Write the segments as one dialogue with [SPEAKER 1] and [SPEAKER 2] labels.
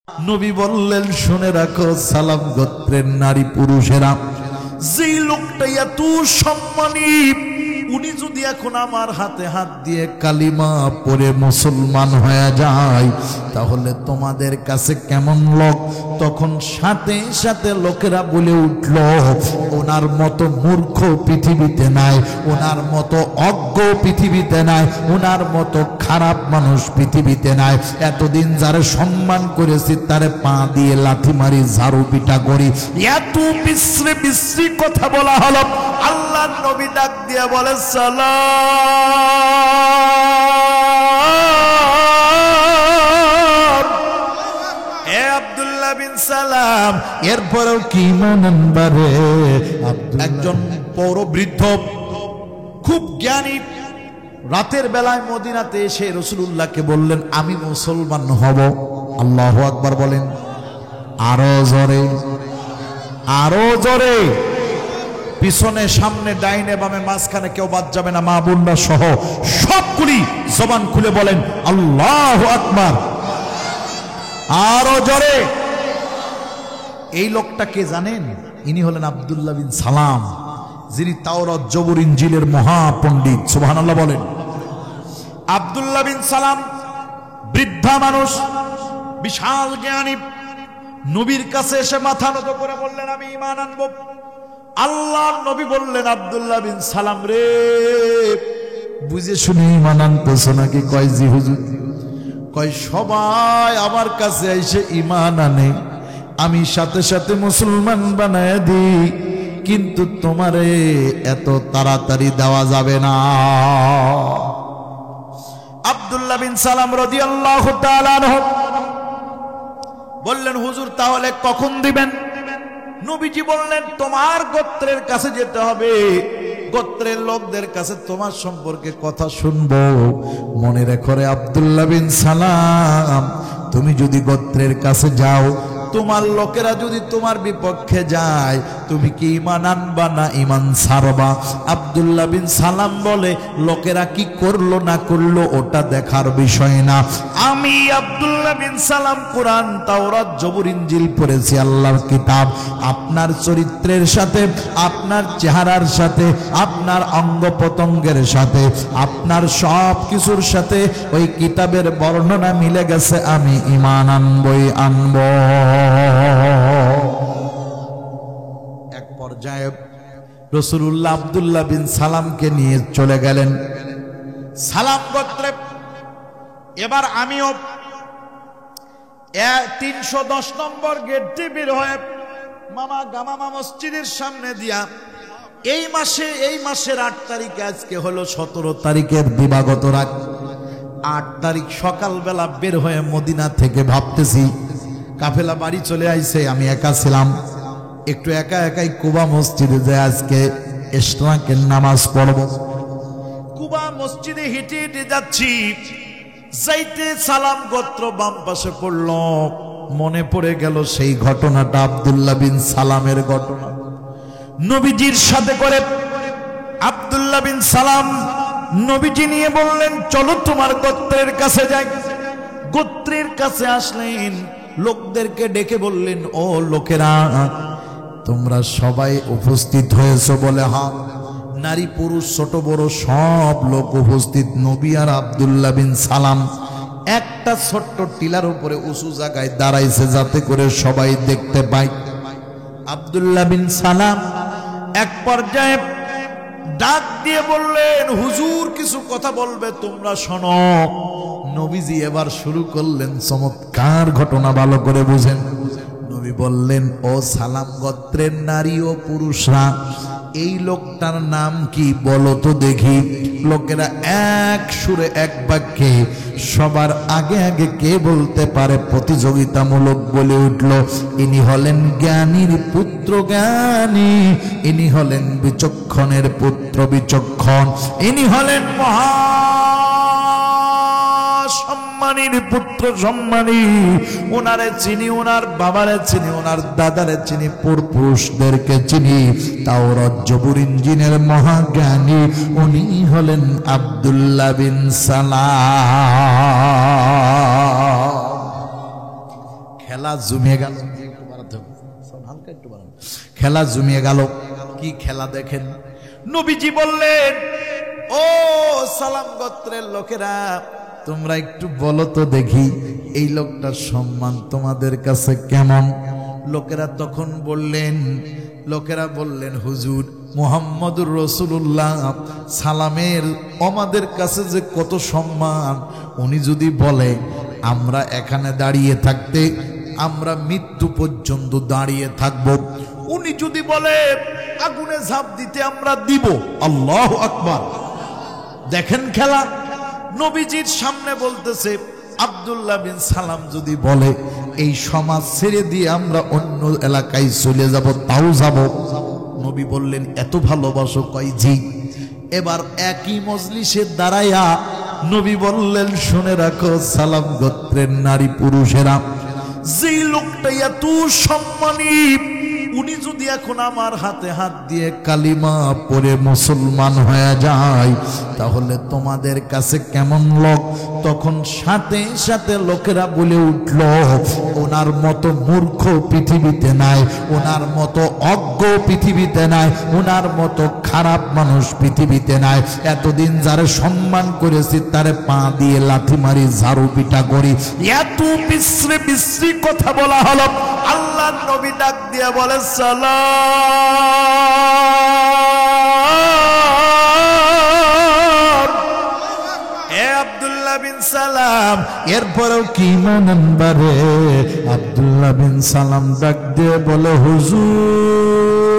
[SPEAKER 1] নবী বললেন, শুনে রাখো সালাম গোত্রের নারী পুরুষেরা, যেই লোকটা এত সম্মানী, উনি যদি এখন আমার হাতে হাত দিয়ে কালিমা পড়ে মুসলমান হয়ে যায়, তাহলে তোমাদের কাছে কেমন লোক? তখন সাথে সাথে লোকেরা বলে উঠল, ওনার মতো মূর্খ পৃথিবীতে নাই, ওনার মতো অজ্ঞ পৃথিবীতে নাই, ওনার মতো খারাপ মানুষ পৃথিবীতে নাই। এতদিন যারা সম্মান করেছি তারে পা দিয়ে লাথি মারি, ঝাড়ু পিটা করি। এত বিশ্রী বিশ্রী কথা বলা হলো। আল্লাহ নবী ডাক দিয়ে বলে, সালাম এ আব্দুল্লাহ বিন সালাম। এরপরেও কি মানেন বারে? একজন পৌরবৃদ্ধ খুব জ্ঞানী রাতের বেলায় মদিনাতে এসে রাসূলুল্লাহকে বললেন, আমি মুসলমান হব। আল্লাহু আকবার বলেন, আরো জোরে, আরো জোরে। পিছনে সামনে ডাইনে বামে মাঝখানে কেউ বাদ যাবে না, মা বোনরা সহ সবগুলি জবান খুলে বলেন আল্লাহু আকবার, আরো জোরে। এই লোকটা কে জানেন? ইনি হলেন আব্দুল্লাহ বিন সালাম, যিনি তাওরাত জবুর ইনজিলের মহাপণ্ডিত। সুবহানাল্লাহ বলেন। আব্দুল্লাহ বিন সালাম বৃদ্ধা মানুষ, বিশাল জ্ঞানী। নবীর কাছে এসে মাথা নত করে বললেন, আমি ঈমান আনব। আল্লাহ নবী বললেন, আব্দুল্লাহ বিন সালাম রে, বুঝে শুনে ঈমান আনতেছো নাকি? কয় জি হুজুর। কয় সবাই আমার কাছে এসে ঈমান আনে, আমি সাথে সাথে মুসলমান বানায় দিই, কিন্তু তোমারে এত তাড়াতাড়ি দেওয়া যাবে না। আব্দুল্লাহ বিন সালাম রাদিয়াল্লাহু তাআলা আনহু বললেন, হুজুর তাহলে কখন দিবেন? নবীজি বললেন, তোমার গোত্রের কাছে যেতে হবে, গোত্রের লোকদের কাছে তোমার সম্পর্কে কথা শুনবো। মনে রেখো রে আব্দুল্লাহ বিন সালাম, তুমি যদি গোত্রের কাছে যাও, তোমার লোকেরা যদি তোমার বিপক্ষে যায়, তুমি কি ঈমান আনবা না ঈমান ছাড়বা? আব্দুল্লাহ বিন সালাম বলে, লোকেরা কি করলো না করলো ওটা দেখার বিষয় না, আমি আব্দুল্লাহ বিন সালাম কোরআন তাওরাত জবুর ইনজিল পড়েছি, আল্লাহর কিতাব। আপনার চরিত্রের সাথে, আপনার চেহারার সাথে, আপনার অঙ্গ প্রত্যঙ্গের সাথে, আপনার সব কিছুর সাথে ওই কিতাবের বর্ণনা মিলে গেছে, আমি ঈমান আনবই আনব। এক পর্যায়ে রাসূলুল্লাহ আব্দুল্লাহ বিন সালামকে নিয়ে চলে গেলেন সালাম গোত্রে। এবার আমিও 310 নম্বর গেট দিয়ে বের হয়ে মামা গামামা মসজিদের সামনে দিয়া, এই মাসের 8 তারিখে, আজকে হলো 17 তারিখের দিবাগত রাত, 8 তারিখ সকালবেলা বের হয়ে মদিনা থেকে ভাবতেছি কাফেলা বাড়ি চলে আইছে, আমি একা ছিলাম, একটু একা একাই কুবা মসজিদে যে আজকে ইশরাকের নামাজ পড়ব। কুবা মসজিদে হেঁটে হেঁটে যাচ্ছি, যাইতে সালাম গোত্র বাম পাশে পড়ল। মনে পড়ে গেল সেই ঘটনাটা, আব্দুল্লাহ বিন সালামের ঘটনা। নবীজির সাথে করে আব্দুল্লাহ বিন সালাম নবীজি নিয়ে বললেন, চলো তোমার গোত্রের কাছে যাই। গোত্রের কাছে আসলেন, লোকদেরকে ডেকে বললেন, ও লোকেরা, তোমরা সবাই উপস্থিত হয়েছো? বলে হ্যাঁ। নারী পুরুষ ছোট বড় সব লোক উপস্থিত। নবী আর আব্দুল্লাহ বিন সালাম একটা ছোট্ট টিলার উপরে উঁচু জায়গায় দাঁড়াইছে, যাতে করে সবাই দেখতে পায়। আব্দুল্লাহ বিন সালাম এক পর্যায়ে ডাক দিয়ে বললেন, হুজুর কিছু কথা বলবে, তোমরা শোনো। নবীজি এবার শুরু করলেন, চমৎকার ঘটনা, ভালো করে বুঝেন। নবী বললেন, ও সালাম গোত্রের নারী ও পুরুষরা, এই লোকটার নাম কি বলো তো দেখি। লোকেরা এক সুরে এক বাক্যে সবার আগে আগে কে বলতে পারে প্রতিযোগিতামূলক বলে উঠল, ইনি হলেন জ্ঞানীর পুত্র জ্ঞানী, ইনি হলেন বিচক্ষণের পুত্র বিচক্ষণ, ইনি হলেন মহা সম্মানীর পুত্র সম্মানী। ওনারে চিনি, ওনার বাবারে চিনি, ওনার দাদারে চিনি, পূর্বপুরুষদেরকে চিনি। তাওরাত জবুর ইনজিলের মহাজ্ঞানী উনি হলেন আব্দুল্লাহ বিন সালাম। খেলা জমিয়ে গেল। হালকা একটু বাড়ান। খেলা জমিয়ে গেল। কি খেলা দেখেন, নবীজি বললেন, ও সালাম গোত্রের লোকেরা, তোমরা একটু বলো তো দেখি এই লোকটার সম্মান তোমাদের কাছে কেমন? লোকেরা বললেন হুজুর, মুহাম্মদুর রাসূলুল্লাহ সালামের আমাদের কাছে যে কত সম্মান, উনি যদি বলে আমরা এখানে দাঁড়িয়ে থাকতে আমরা মৃত্যু পর্যন্ত দাঁড়িয়ে থাকব, উনি যদি বলে আগুনে ঝাঁপ দিতে আমরা দিব। আল্লাহু আকবার। দেখেন খেলা, নবীজির সামনে বলতেছে আব্দুল্লাহ বিন সালাম যদি বলে এই সমাজ ছেড়ে দিয়ে আমরা অন্য এলাকায় চলে যাব, তাও যাব। নবী বললেন এত ভালোবাসো? কয় জি। এবার একই মজলিসে দাঁড়ায়া নবী বললেন, শুনে রাখো সালাম গোত্রের নারী পুরুষেরা, যেই লোকটা এত সম্মানী, উনি যদি এখন আমার হাতে হাত দিয়ে কালিমা পড়ে মুসলমান হয়ে যায়, তাহলে তোমাদের কাছে কেমন লোক? তখন সাথে সাথে লোকেরা বলে উঠল, ওনার মতো মূর্খ পৃথিবীতে নাই, ওনার মতো অজ্ঞ পৃথিবীতে নাই, ওনার মতো খারাপ মানুষ পৃথিবীতে নাই। এতদিন যারে সম্মান করেছি তারে পা দিয়ে লাথি মারি, ঝাড়ু পিটা করি। এত বিশ্রী বিশ্রী কথা বলা হলো। আল্লাহ নবী ডাক দিয়ে বলে, সালাম এ আব্দুল্লাহ বিন সালাম। এরপরেও কি মানেন বারে? আব্দুল্লাহ বিন সালাম ডাক দিয়ে বলে, হুজুর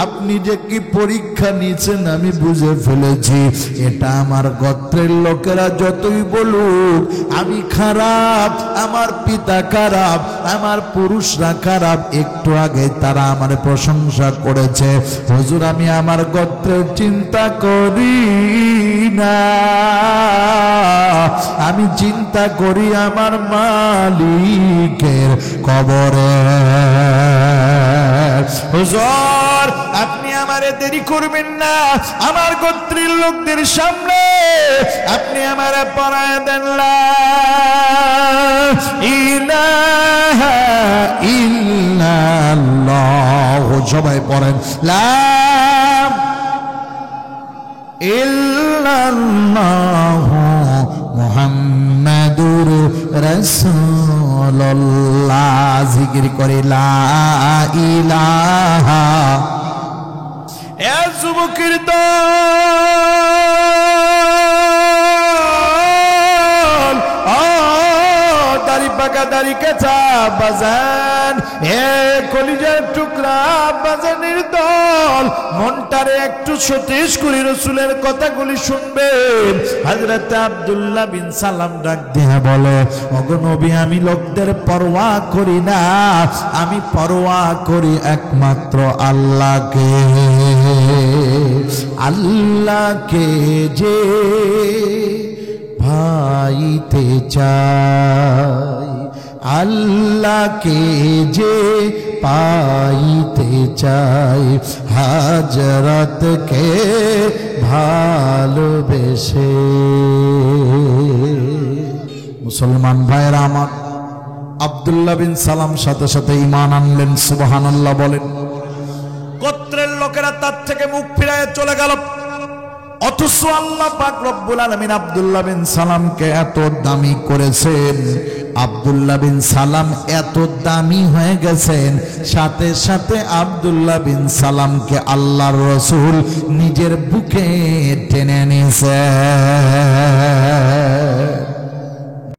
[SPEAKER 1] আপনি যে কি পরীক্ষা নিয়েছেন আমি বুঝে ফেলেছি। এটা আমার গোত্রের লোকেরা যতই বলুক আমি খারাপ, আমার পিতা খারাপ, আমার পুরুষরা খারাপ, একটু আগে তারা আমার প্রশংসা করেছে। হুজুর আমি আমার গোত্রের চিন্তা করি না, আমি চিন্তা করি আমার মালিকের কবরে। হুজুর আপনি আমারে দেরি করবেন না, আমার গোত্রের লোকদের সামনে আপনি আমারে পড়ায় দেন লা ইলাহা ইল্লাল্লাহ। সবাই পড়েন লা ইল্লাল্লাহু মুহাম্মাদুর রাসূলুল্লাহ। জিকির করে লা ইলাহা। এ যুবকের দল, দাড়ি পাকা দাড়ি কাঁচা বাজান, এ কলিজার টুকরা বাজানের দল, মনটারে একটু সতেজ করে রসুলের কথাগুলি শুনবেন। হযরত আব্দুল্লাহ বিন সালাম ডাক দিয়ে বলে, ওগো নবী আমি লোকদের পরোয়া করি না, আমি পরোয়া করি একমাত্র আল্লাহকে। আল্লাহকে যে ভাইতে চাই, আল্লাহকে যে পাইতে চাই, হাজরতকে ভালোবেসে। মুসলমান ভাইরা আমার, আব্দুল্লাহ বিন সালাম সাথে সাথে ঈমান আনলেন। সুবহানাল্লাহ বলেন। গোত্রের লোকেরা তার থেকে মুখ ফিরায় চলে গেল। অথচ আল্লাহ পাক রব্বুল আলামিন আব্দুল্লাহ বিন সালামকে এত দামি করেছেন, আব্দুল্লাহ বিন সালাম এত দামি হয়ে গেছেন, সাথে সাথে আব্দুল্লাহ বিন সালামকে আল্লাহর রাসূল নিজের বুকে টেনে নিয়েছেন।